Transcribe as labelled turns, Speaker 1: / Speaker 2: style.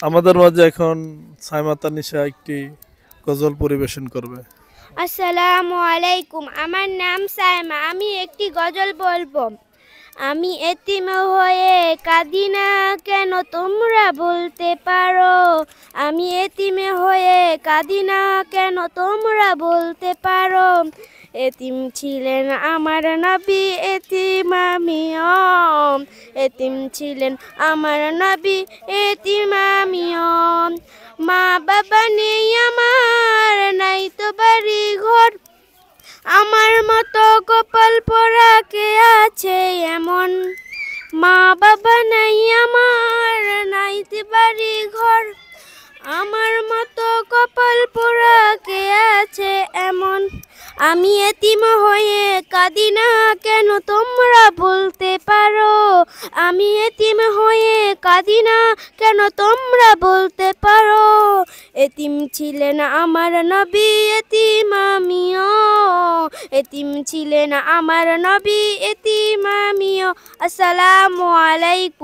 Speaker 1: আমাদের মাঝে এখন সাইমা তানিশা একটি গজল পরিবেশন করবে।
Speaker 2: আসসালামু আলাইকুম, আমার নাম সাইমা। আমি একটি গজল বলবো। আমি এতিম হয়ে কাঁদি না কেন তোমরা বলতে পারো। আমি এতিম হয়ে কাঁদি না কেন তোমরা বলতে পারো। এতিম ছিলেন আমার নবী, এতিম আমিও। এতিম ছিলেন আমার নবী, এতিম আমিও। মা বাবা নেই আমার, নাই তো বাড়ি ঘর। আমার মতো কপাল পোড়া কে আছে এমন। মা বাবা নাই আমার, নাই তো বাড়ি ঘর। আমার মতো কপাল পোড়া কে আছে এমন। আমি এতিম হয়ে কাঁদি না কেন তোমরা বলতে পারো। আমি এতিম হয়ে কাঁদি না কেন তোমরা বলতে পারো। এতিম ছিলেন আমার নবী, এতিম আমিও। এতিম ছিলেন আমার নবী, এতিম আমিও। আসসালামু আলাইকুম।